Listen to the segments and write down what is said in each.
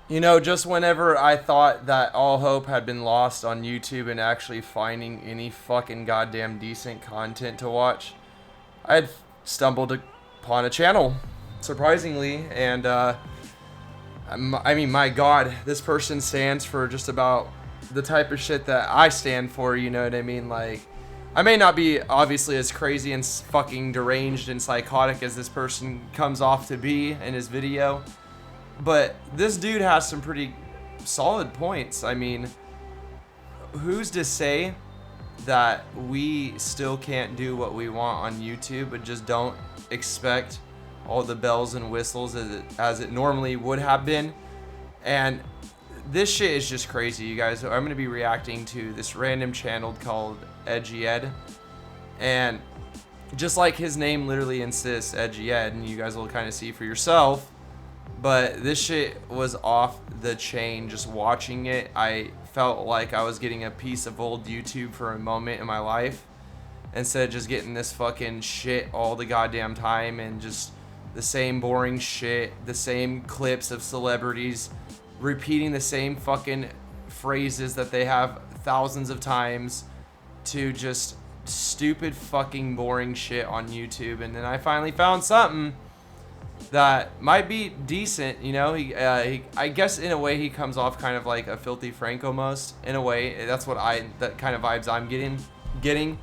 You know, just whenever I thought that all hope had been lost on YouTube and actually finding any fucking goddamn decent content to watch, I had stumbled upon a channel, surprisingly, and I mean, my God, this person stands for just about the type of shit that I stand for. You know what I mean? Like, I may not be obviously as crazy and fucking deranged and psychotic as this person comes off to be in his video, but this dude has some pretty solid points. I mean, who's to say that we still can't do what we want on YouTube, but just don't expect all the bells and whistles as it normally would have been? And this shit is just crazy, you guys. I'm going to be reacting to this random channel called Edgy, and just like his name literally insists, Edgy, and you guys will kind of see for yourself. But this shit was off the chain. Just watching it, I felt like I was getting a piece of old YouTube for a moment in my life, instead of just getting this fucking shit all the goddamn time and just the same boring shit, the same clips of celebrities repeating the same fucking phrases that they have thousands of times, to just stupid fucking boring shit on YouTube. And then I finally found something that might be decent, you know. I guess in a way he comes off kind of like a filthy Frank almost. In a way, that's what that kind of vibes I'm getting.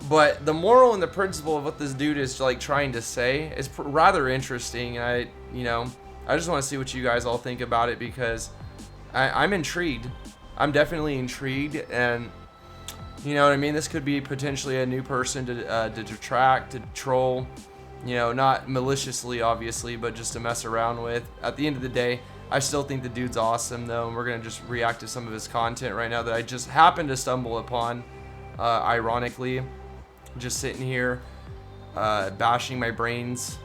But the moral and the principle of what this dude is like trying to say is rather interesting. I just want to see what you guys all think about it, because I'm intrigued. I'm definitely intrigued, and you know what I mean. This could be potentially a new person to detract, to troll. You know, not maliciously, obviously, but just to mess around with. At the end of the day, I still think the dude's awesome, though, and we're going to just react to some of his content right now that I just happened to stumble upon, ironically. Just sitting here, bashing my brains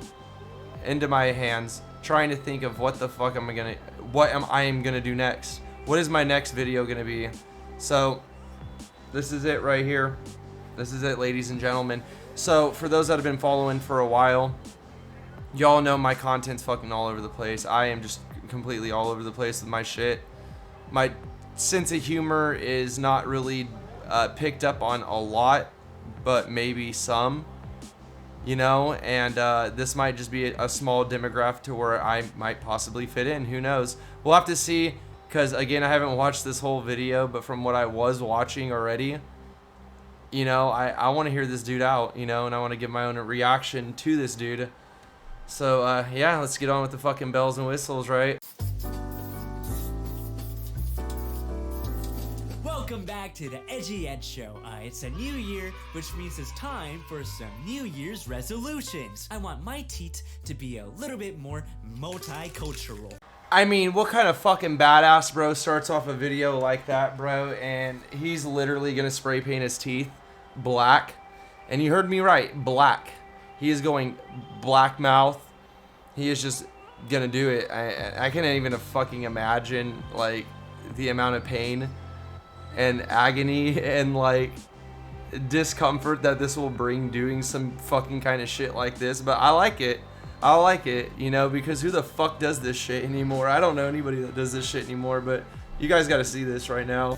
into my hands, trying to think of what I am gonna do next. What is my next video gonna be? So, this is it right here. This is it, ladies and gentlemen. So, for those that have been following for a while, y'all know my content's fucking all over the place. I am just completely all over the place with my shit. My sense of humor is not really picked up on a lot, but maybe some, you know, and this might just be a small demographic to where I might possibly fit in. Who knows? We'll have to see, because again, I haven't watched this whole video, but from what I was watching already, you know, I want to hear this dude out, you know, and I want to give my own reaction to this dude. So, yeah, let's get on with the fucking bells and whistles, right? Welcome back to the Edgy Ed Show. It's a new year, which means it's time for some New Year's resolutions. I want my teat to be a little bit more multicultural. I mean, what kind of fucking badass bro starts off a video like that, bro, and he's literally gonna spray paint his teeth black? And you heard me right, black. He is going black mouth. He is just gonna do it. I can't even fucking imagine, like, the amount of pain and agony and, like, discomfort that this will bring doing some fucking kind of shit like this. But I like it. I like it, you know, because who the fuck does this shit anymore? I don't know anybody that does this shit anymore, but you guys got to see this right now.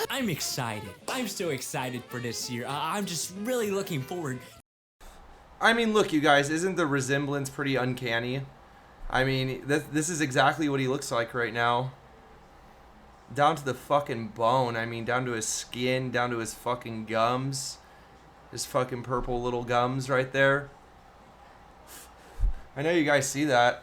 I'm excited. I'm so excited for this year. I'm just really looking forward. I mean, look, you guys, isn't the resemblance pretty uncanny? I mean, this is exactly what he looks like right now. Down to the fucking bone. I mean, down to his skin, down to his fucking gums. His fucking purple little gums right there. I know you guys see that.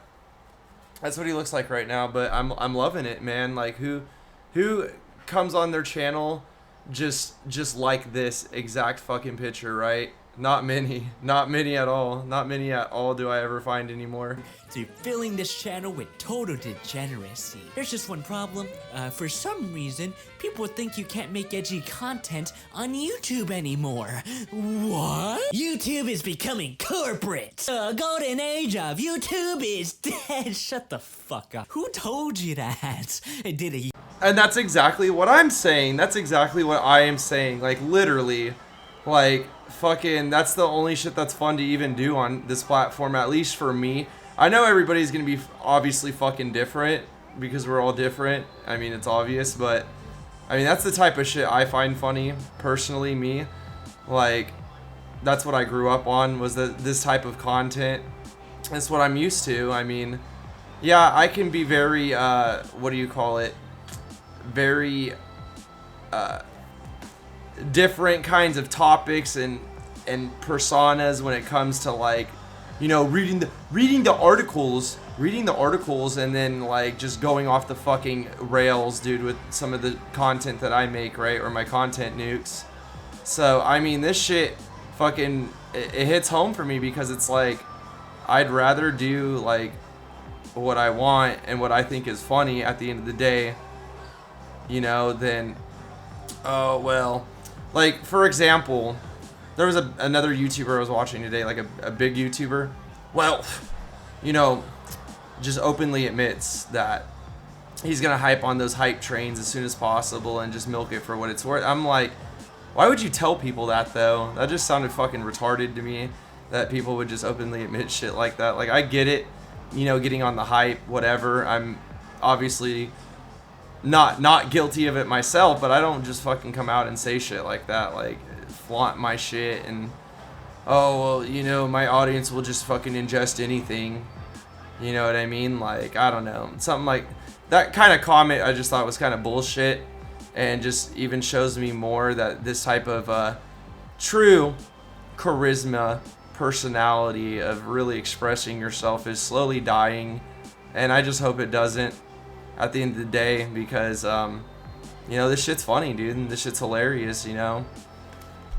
That's what he looks like right now, but I'm loving it, man. Like, who comes on their channel just like this exact fucking picture, right? Not many. Not many at all. Not many at all do I ever find anymore. To filling this channel with total degeneracy. There's just one problem. For some reason, people think you can't make edgy content on YouTube anymore. What? YouTube is becoming corporate. The golden age of YouTube is dead. Shut the fuck up. Who told you that? Did it? And that's exactly what I'm saying. That's exactly what I am saying. Like, literally. Like, fucking, that's the only shit that's fun to even do on this platform, at least for me. I know everybody's gonna be obviously fucking different because we're all different. I mean, it's obvious, but I mean, that's the type of shit I find funny, personally, me. Like, that's what I grew up on, was this type of content. That's what I'm used to. I mean, yeah, I can be very, what do you call it? Very, different kinds of topics and personas when it comes to, like, you know, reading the articles and then, like, just going off the fucking rails, dude, with some of the content that I make, right? Or my content nukes. So, I mean, this shit fucking, it hits home for me because it's like, I'd rather do, like, what I want and what I think is funny at the end of the day, you know, than, oh, well, like, for example, there was another YouTuber I was watching today, like a big YouTuber. Well, you know, just openly admits that he's gonna hype on those hype trains as soon as possible and just milk it for what it's worth. I'm like, why would you tell people that, though? That just sounded fucking retarded to me, that people would just openly admit shit like that. Like, I get it, you know, getting on the hype, whatever. I'm obviously not guilty of it myself, but I don't just fucking come out and say shit like that, like, flaunt my shit and, oh, well, you know, my audience will just fucking ingest anything. You know what I mean? Like, I don't know. Something like that kind of comment I just thought was kind of bullshit, and just even shows me more that this type of true charisma, personality of really expressing yourself is slowly dying. And I just hope it doesn't at the end of the day, because, you know, this shit's funny, dude, and this shit's hilarious, you know?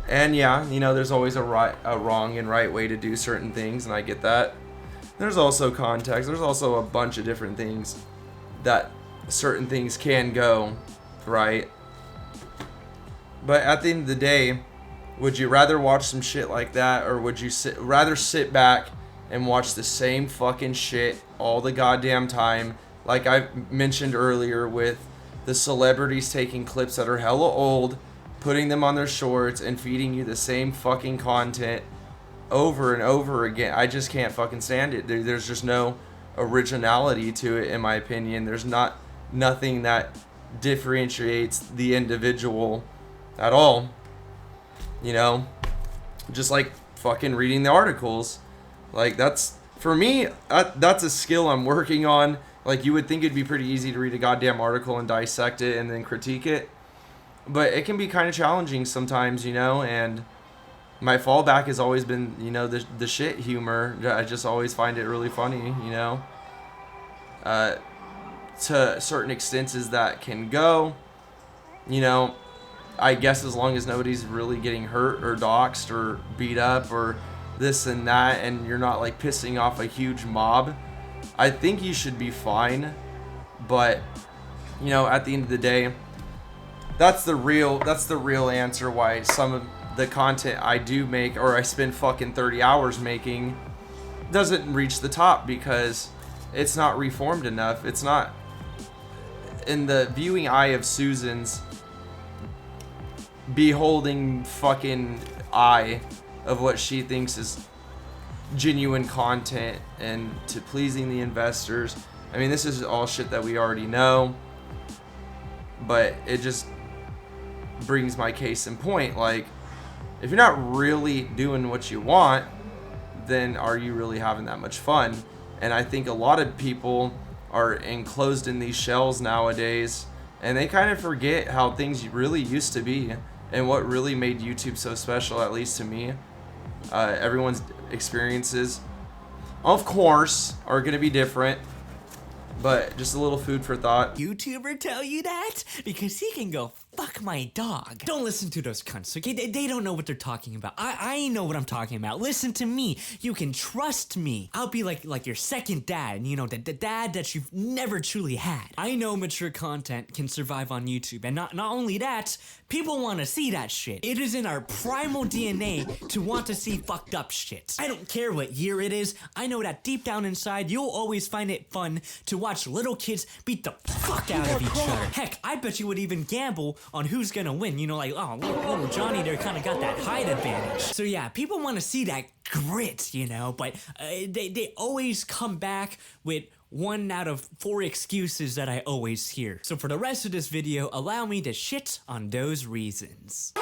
And yeah, you know, there's always a wrong and right way to do certain things, and I get that. There's also context. There's also a bunch of different things that certain things can go, right? But at the end of the day, would you rather watch some shit like that, or would you rather sit back and watch the same fucking shit all the goddamn time, like I mentioned earlier, with the celebrities taking clips that are hella old, putting them on their shorts and feeding you the same fucking content over and over again? I just can't fucking stand it. There's just no originality to it, in my opinion. There's nothing that differentiates the individual at all. You know, just like fucking reading the articles. Like, that's, for me, that's a skill I'm working on. Like, you would think it'd be pretty easy to read a goddamn article and dissect it and then critique it, but it can be kind of challenging sometimes, you know. And my fallback has always been, you know, the shit humor. I just always find it really funny, you know. To certain extents as that can go, you know, I guess as long as nobody's really getting hurt or doxxed or beat up or this and that, and you're not, like, pissing off a huge mob, I think you should be fine. But, you know, at the end of the day, that's the real answer why some of the content I do make, or I spend fucking 30 hours making, doesn't reach the top, because it's not reformed enough. It's not in the viewing eye of Susan's beholding fucking eye of what she thinks is genuine content and to pleasing the investors. I mean, this is all shit that we already know, but it just brings my case in point. Like, if you're not really doing what you want, then are you really having that much fun? And I think a lot of people are enclosed in these shells nowadays, and they kind of forget how things really used to be and what really made YouTube so special, at least to me. Everyone's experiences, of course, are going to be different, but just a little food for thought. YouTuber tell you that? Because he can go fuck my dog. Don't listen to those cunts, okay? They don't know what they're talking about. I know what I'm talking about. Listen to me. You can trust me. I'll be like your second dad, you know, the dad that you've never truly had. I know mature content can survive on YouTube, and not only that, people want to see that shit. It is in our primal DNA to want to see fucked up shit. I don't care what year it is. I know that deep down inside, you'll always find it fun to watch little kids beat the fuck out of each other. Heck, I bet you would even gamble on who's gonna win. You know, like, oh, little Johnny there kind of got that height advantage. So yeah, people want to see that grit, you know, but they always come back with 1 out of 4 excuses that I always hear. So for the rest of this video, allow me to shit on those reasons.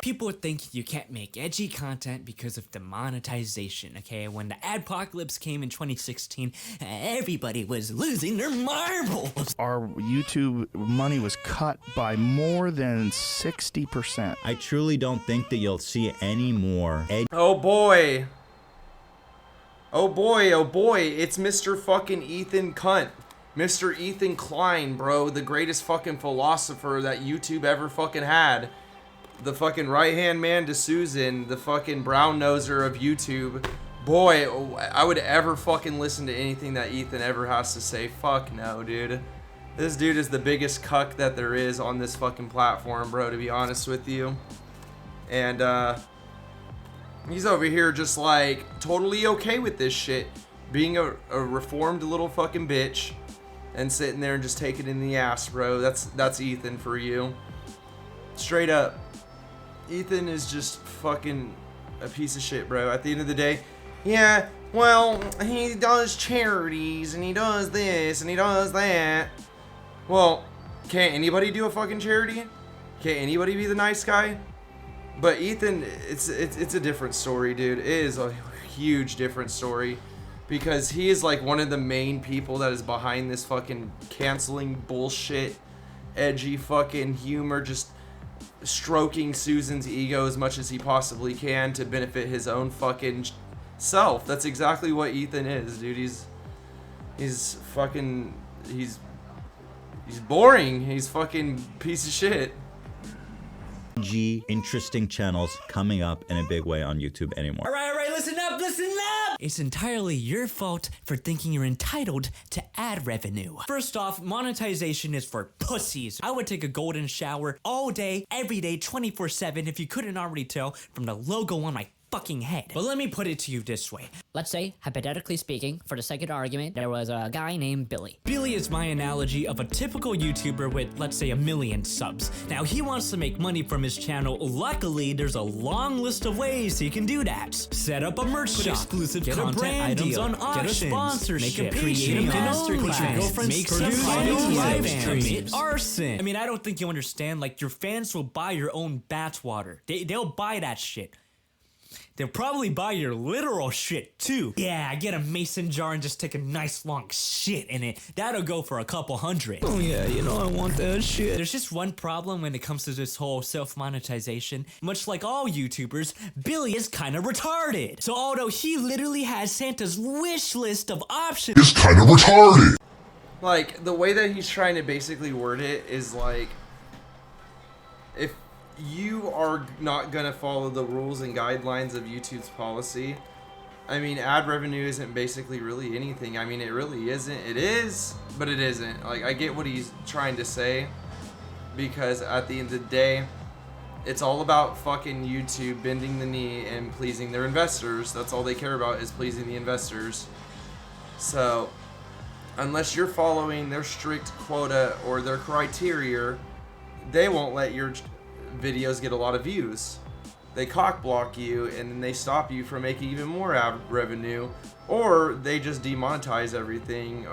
People think you can't make edgy content because of demonetization, okay? When the adpocalypse came in 2016, everybody was losing their marbles. Our YouTube money was cut by more than 60%. I truly don't think that you'll see any more Oh boy. Oh boy, oh boy, it's Mr. fucking Ethan Cunt. Mr. Ethan Klein, bro, the greatest fucking philosopher that YouTube ever fucking had. The fucking right-hand man to Susan, the fucking brown-noser of YouTube. Boy, I would ever fucking listen to anything that Ethan ever has to say. Fuck no, dude. This dude is the biggest cuck that there is on this fucking platform, bro, to be honest with you. And, he's over here just, like, totally okay with this shit. Being a reformed little fucking bitch. And sitting there and just taking it in the ass, bro. That's Ethan for you. Straight up. Ethan is just fucking a piece of shit, bro. At the end of the day, yeah, well, he does charities, and he does this, and he does that. Well, can't anybody do a fucking charity? Can't anybody be the nice guy? But Ethan, it's a different story, dude. It is a huge different story. Because he is like one of the main people that is behind this fucking canceling bullshit, edgy fucking humor, just stroking Susan's ego as much as he possibly can to benefit his own fucking self. That's exactly what Ethan is, dude. He's fucking, he's boring. He's fucking piece of shit. interesting channels coming up in a big way on YouTube anymore. All right, listen up, listen up! It's entirely your fault for thinking you're entitled to ad revenue. First off, monetization is for pussies. I would take a golden shower all day, every day, 24/7 if you couldn't already tell from the logo on my fucking head. But let me put it to you this way. Let's say, hypothetically speaking, for the sake of argument, there was a guy named Billy. Billy is my analogy of a typical YouTuber with, let's say, 1 million subs. Now, he wants to make money from his channel. Luckily, there's a long list of ways he can do that. Set up a merch shop, exclusive get content a brand items deal, on auctions, get a sponsorship, create a masterclass, make some live streams, arson. I mean, I don't think you understand. Like, your fans will buy your own bathwater. They'll buy that shit. They'll probably buy your literal shit, too. Yeah, get a mason jar and just take a nice long shit in it. That'll go for a couple $100. Oh yeah, you know I want that shit. There's just one problem when it comes to this whole self-monetization. Much like all YouTubers, Billy is kind of retarded. So although he literally has Santa's wish list of options, is kind of retarded. Like, the way that he's trying to basically word it is like, if you are not gonna follow the rules and guidelines of YouTube's policy, I mean, ad revenue isn't basically really anything. I mean, it really isn't. It is, but it isn't. Like, I get what he's trying to say, because at the end of the day, it's all about fucking YouTube bending the knee and pleasing their investors. That's all they care about, is pleasing the investors. So, unless you're following their strict quota or their criteria, they won't let your videos get a lot of views. They cock block you, and then they stop you from making even more ad revenue, or they just demonetize everything.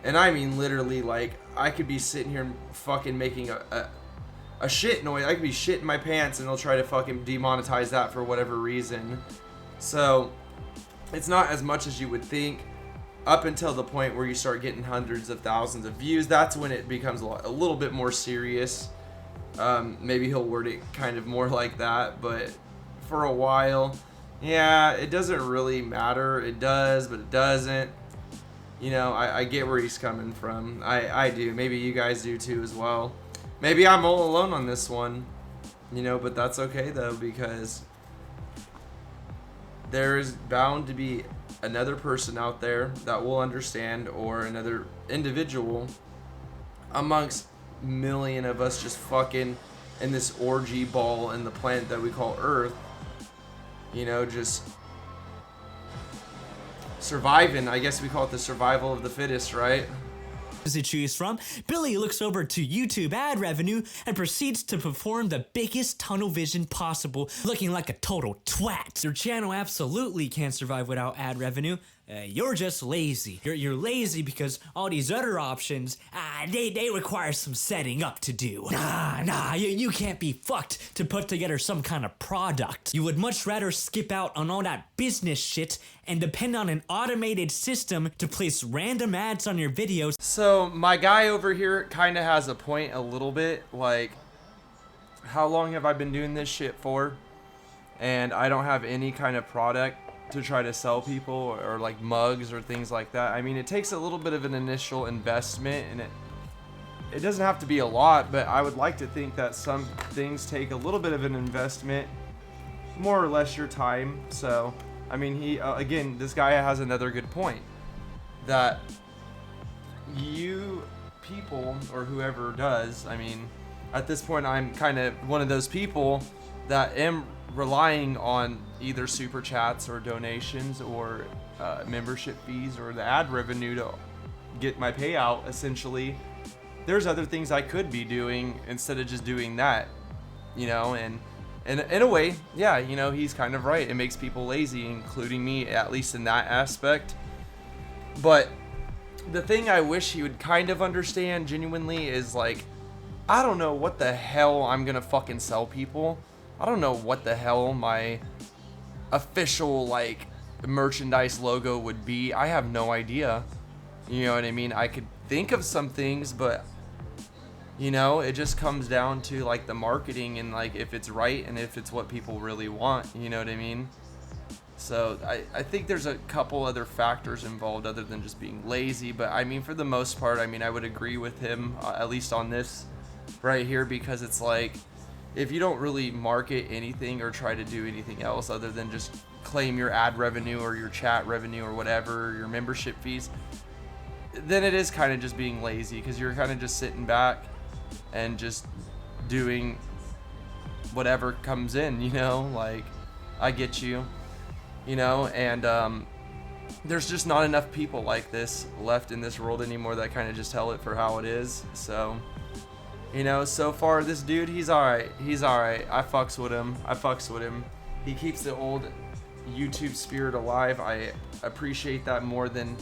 And I mean literally, like, I could be sitting here fucking making a shit noise. I could be shitting my pants and they'll try to fucking demonetize that for whatever reason. So it's not as much as you would think, up until the point where you start getting hundreds of thousands of views. That's when it becomes a little bit more serious. Maybe he'll word it kind of more like that, but for a while, yeah, it doesn't really matter. It does, but it doesn't. You know, I get where he's coming from. I do. Maybe you guys do too as well. Maybe I'm all alone on this one, you know, but that's okay though, because there's bound to be another person out there that will understand, or another individual amongst million of us just fucking in this orgy ball in the planet that we call Earth, you know, just surviving. I guess we call it the survival of the fittest, right? to choose from, Billy looks over to YouTube ad revenue and proceeds to perform the biggest tunnel vision possible, looking like a total twat. Your channel absolutely can't survive without ad revenue. You're just lazy. You're lazy because all these other options, they require some setting up to do. Nah, you can't be fucked to put together some kind of product. You would much rather skip out on all that business shit and depend on an automated system to place random ads on your videos. So my guy over here kind of has a point a little bit. Like, how long have I been doing this shit for? And I don't have any kind of product to try to sell people, or like mugs or things like that. I mean, it takes a little bit of an initial investment, and it doesn't have to be a lot, but I would like to think that some things take a little bit of an investment, more or less your time. So I mean, he again, this guy has another good point, that you people, or whoever does, I mean, at this point I'm kind of one of those people that am relying on either super chats or donations or membership fees or the ad revenue to get my payout. Essentially, there's other things I could be doing instead of just doing that, you know. And in a way, yeah, you know, he's kind of right. It makes people lazy, including me, at least in that aspect. But the thing I wish he would kind of understand genuinely is, like, I don't know what the hell I'm gonna fucking sell people. I don't know what the hell my official, like, merchandise logo would be. I have no idea. You know what I mean? I could think of some things, but, you know, it just comes down to, like, the marketing and, like, if it's right and if it's what people really want. You know what I mean? So I think there's a couple other factors involved other than just being lazy. But, I mean, for the most part, I mean, I would agree with him, at least on this right here, because it's like, if you don't really market anything or try to do anything else other than just claim your ad revenue or your chat revenue or whatever, your membership fees, then it is kind of just being lazy, because you're kind of just sitting back and just doing whatever comes in, you know. Like, I get you, you know. And there's just not enough people like this left in this world anymore that kind of just tell it for how it is. So, you know, so far this dude, he's alright. He's alright. I fucks with him. He keeps the old YouTube spirit alive. I appreciate that more than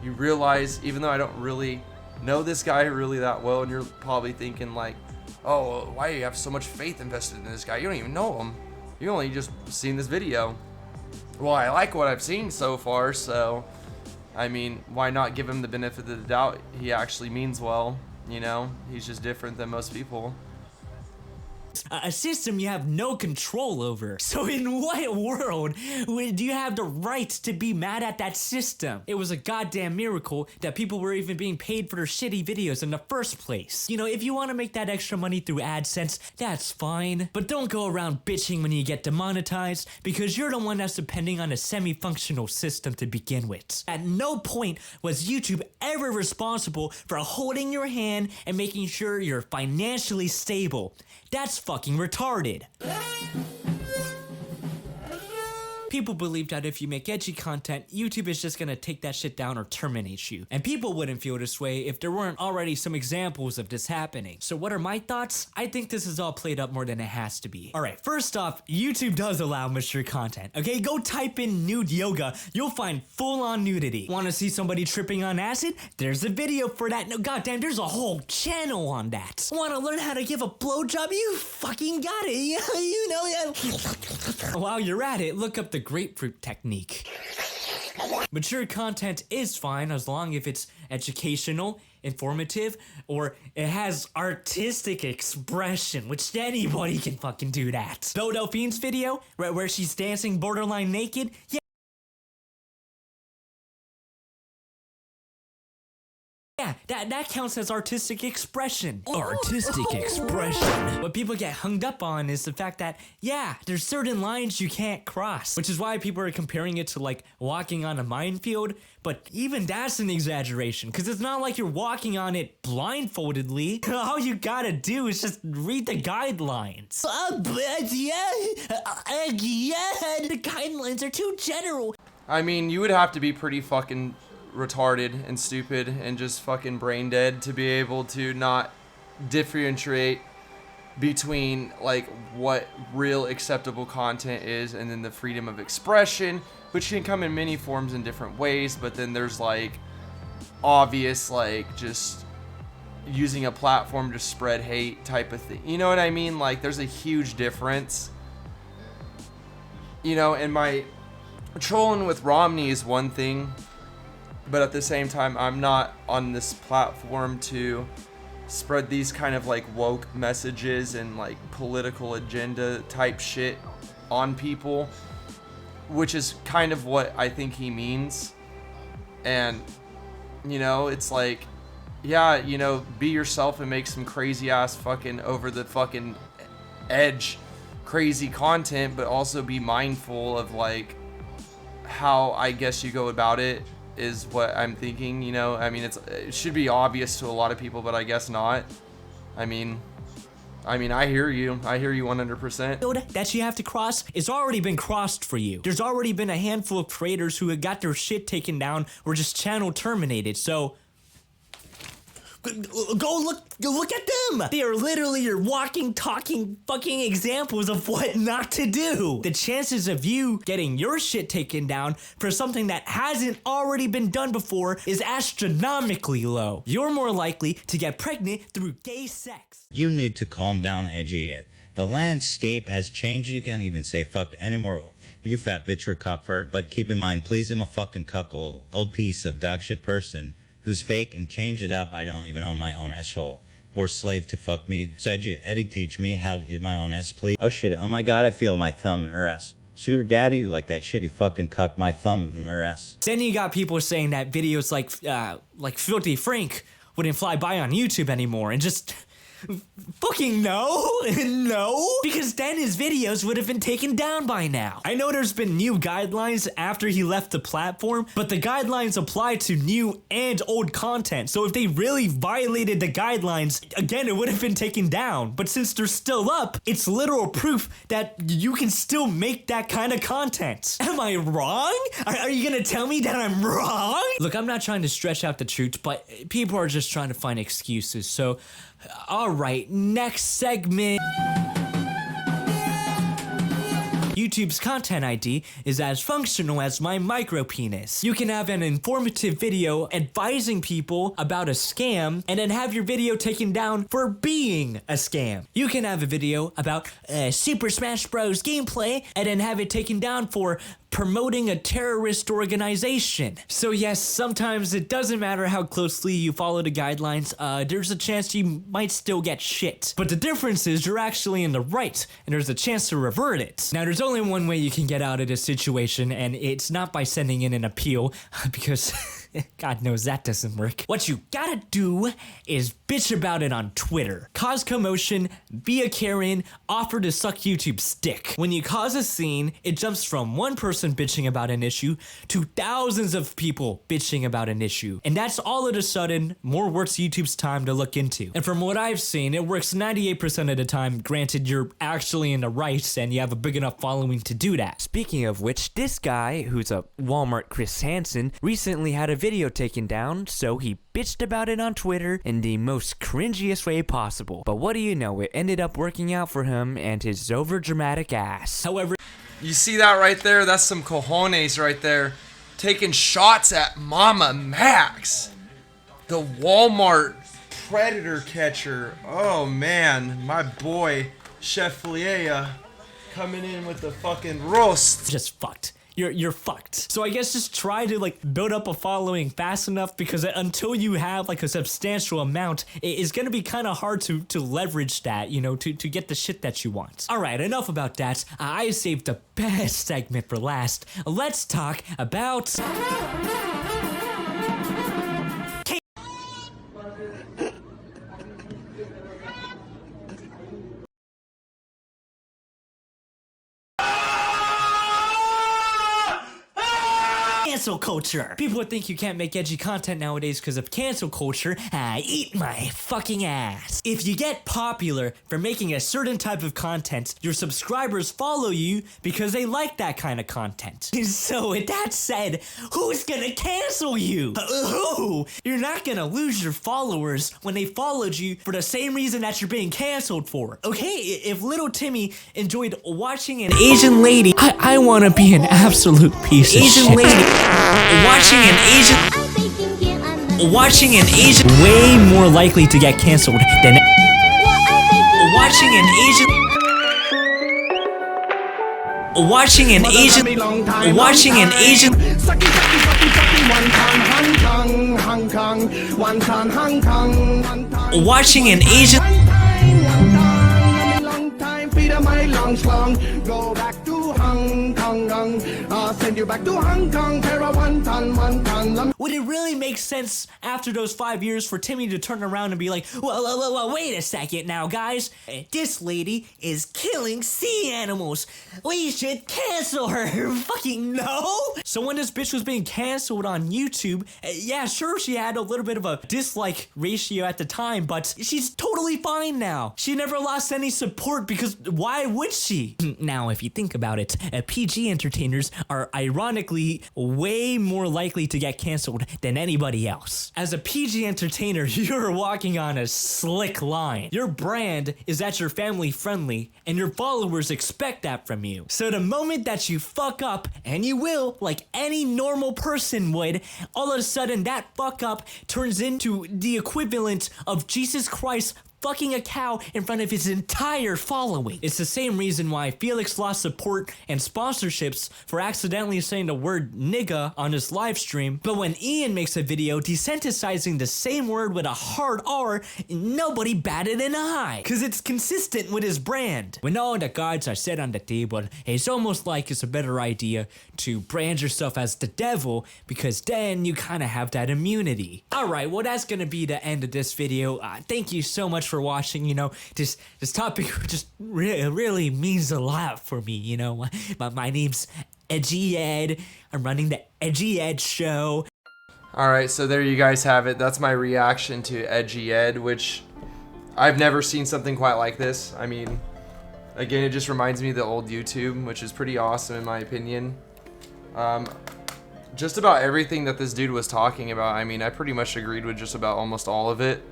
you realize, even though I don't really know this guy really that well. And you're probably thinking, like, oh, why do you have so much faith invested in this guy? You don't even know him. You only just seen this video. Well, I like what I've seen so far, so I mean, why not give him the benefit of the doubt? He actually means well. You know, he's just different than most people. A system you have no control over. So in what world do you have the right to be mad at that system? It was a goddamn miracle that people were even being paid for their shitty videos in the first place. You know, if you want to make that extra money through AdSense, that's fine. But don't go around bitching when you get demonetized, because you're the one that's depending on a semi-functional system to begin with. At no point was YouTube ever responsible for holding your hand and making sure you're financially stable. That's fucking retarded. People believe that if you make edgy content, YouTube is just gonna take that shit down or terminate you. And people wouldn't feel this way if there weren't already some examples of this happening. So what are my thoughts? I think this is all played up more than it has to be. Alright, first off, YouTube does allow mature content. Okay, go type in nude yoga, you'll find full-on nudity. Wanna see somebody tripping on acid? There's a video for that. No, goddamn, there's a whole channel on that. Wanna learn how to give a blowjob? You fucking got it. You know that. While you're at it, look up the grapefruit technique. Mature content is fine as long as it's educational, informative, or it has artistic expression, which anybody can fucking do that. Delphine's video, where she's dancing borderline naked, yeah, that counts as artistic expression. Artistic expression. What people get hung up on is the fact that, yeah, there's certain lines you can't cross, which is why people are comparing it to, like, walking on a minefield. But even that's an exaggeration, because it's not like you're walking on it blindfoldedly. All you gotta do is just read the guidelines. The guidelines are too general. I mean, you would have to be pretty fucking retarded and stupid and just fucking brain dead to be able to not differentiate between like what real acceptable content is and then the freedom of expression, which can come in many forms in different ways, but then there's like obvious like just using a platform to spread hate type of thing. You know what I mean? Like there's a huge difference. You know, and my trolling with Romney is one thing, but at the same time I'm not on this platform to spread these kind of like woke messages and like political agenda type shit on people, which is kind of what I think he means. And you know, it's like, yeah, you know, be yourself and make some crazy ass fucking over the fucking edge crazy content, but also be mindful of like how I guess you go about it is what I'm thinking, you know. I mean, it should be obvious to a lot of people, but I guess not. I mean, I hear you 100%. That you have to cross is already been crossed for you. There's already been a handful of creators who have got their shit taken down or just channel terminated, so go look at them. They are literally your walking, talking, fucking examples of what not to do. The chances of you getting your shit taken down for something that hasn't already been done before is astronomically low. You're more likely to get pregnant through gay sex. You need to calm down, Edgy. The landscape has changed. You can't even say fuck anymore. You fat bitch or cucker. But keep in mind, please, I'm a fucking cuckold, old piece of dog shit person who's fake and change it up. I don't even own my own asshole or slave to fuck me. So Eddie, teach me how to get my own ass, please. Oh shit, oh my god, I feel my thumb in her ass. Sugar daddy, you like that shit, you fucking cuck my thumb in her ass. Then you got people saying that videos like Filthy Frank wouldn't fly by on YouTube anymore, and just fucking no, because then his videos would have been taken down by now. I know there's been new guidelines after he left the platform, but the guidelines apply to new and old content, so if they really violated the guidelines, again, it would have been taken down. But since they're still up, it's literal proof that you can still make that kind of content. Am I wrong? Are you gonna tell me that I'm wrong? Look, I'm not trying to stretch out the truth, but people are just trying to find excuses, so alright, next segment. YouTube's content ID is as functional as my micro penis. You can have an informative video advising people about a scam and then have your video taken down for being a scam. You can have a video about Super Smash Bros. Gameplay and then have it taken down for promoting a terrorist organization. So yes, sometimes it doesn't matter how closely you follow the guidelines, there's a chance you might still get shit. But the difference is you're actually in the right, and there's a chance to revert it. Now there's only one way you can get out of this situation, and it's not by sending in an appeal, because God knows that doesn't work. What you gotta do is bitch about it on Twitter. Cause commotion, be a Karen, offer to suck YouTube's dick. When you cause a scene, it jumps from one person bitching about an issue to thousands of people bitching about an issue. And that's all of a sudden more worth YouTube's time to look into. And from what I've seen, it works 98% of the time, granted you're actually in the right and you have a big enough following to do that. Speaking of which, this guy, who's a Walmart Chris Hansen, recently had a video taken down, so he bitched about it on Twitter in the most cringiest way possible. But what do you know, it ended up working out for him and his overdramatic ass. However, you see that right there? That's some cojones right there. Taking shots at Mama Max. The Walmart predator catcher. Oh man, my boy, Chef Liea, coming in with the fucking roast. just fucked. You're fucked. So I guess just try to like build up a following fast enough, because until you have like a substantial amount, it is gonna be kind of hard to leverage that, you know, to get the shit that you want. All right, enough about that. I saved the best segment for last. Let's talk about cancel culture. People would think you can't make edgy content nowadays because of cancel culture. Eat my fucking ass. If you get popular for making a certain type of content, your subscribers follow you because they like that kind of content. So with that said, who's gonna cancel you? Who? You're not gonna lose your followers when they followed you for the same reason that you're being canceled for. Okay, if little Timmy enjoyed watching an Asian lady, I wanna be an absolute piece of Asian shit. Lady watching an Asian way more likely to get canceled than watching an Asian watching an Asian Go back to Hong Kong, send you back to Hong Kong, para one ton. Would it really make sense after those 5 years for Timmy to turn around and be like, well, wait a second now, guys. This lady is killing sea animals. We should cancel her. Fucking no. So when this bitch was being canceled on YouTube, yeah, sure, she had a little bit of a dislike ratio at the time, but she's totally fine now. She never lost any support because why would she? Now, if you think about it, PG entertainers are ironically way more likely to get canceled than anybody else. As a PG entertainer, you're walking on a slick line. Your brand is that you're family friendly, and your followers expect that from you. So the moment that you fuck up, and you will, like any normal person would, all of a sudden that fuck up turns into the equivalent of Jesus Christ fucking a cow in front of his entire following. It's the same reason why Felix lost support and sponsorships for accidentally saying the word nigga on his live stream, but when Ian makes a video desensitizing the same word with a hard R, nobody batted an eye, cause it's consistent with his brand. When all the cards are set on the table, it's almost like it's a better idea to brand yourself as the devil, because then you kinda have that immunity. Alright, well that's gonna be the end of this video. Thank you so much for watching. You know, this topic just really means a lot for me, you know. My name's Edgy Ed. I'm running the Edgy Ed show. Alright, so there you guys have it. That's my reaction to Edgy Ed, which I've never seen something quite like this. I mean, again, it just reminds me of the old YouTube, which is pretty awesome in my opinion. Just about everything that this dude was talking about, I mean, I pretty much agreed with just about almost all of it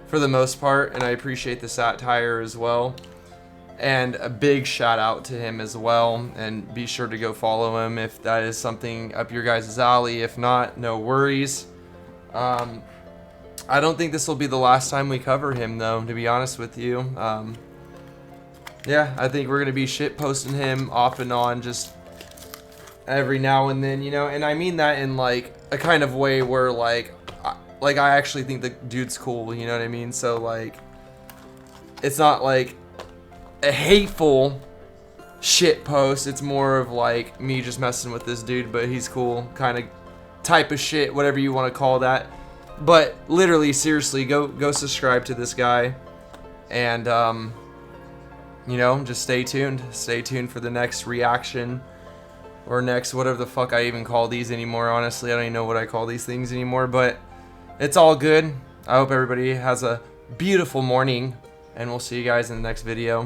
for the most part, and I appreciate the satire as well. And a big shout out to him as well, and be sure to go follow him if that is something up your guys' alley. If not, no worries. I don't think this will be the last time we cover him though, to be honest with you. Yeah, I think we're gonna be shit posting him off and on just every now and then, you know, and I mean that in like a kind of way where like I actually think the dude's cool, you know what I mean? So like, it's not like a hateful shit post. It's more of like me just messing with this dude, but he's cool, kind of type of shit, whatever you want to call that. But literally, seriously, go subscribe to this guy, and you know, just stay tuned. Stay tuned for the next reaction. Or next, whatever the fuck I even call these anymore, honestly. I don't even know what I call these things anymore, but it's all good. I hope everybody has a beautiful morning, and we'll see you guys in the next video.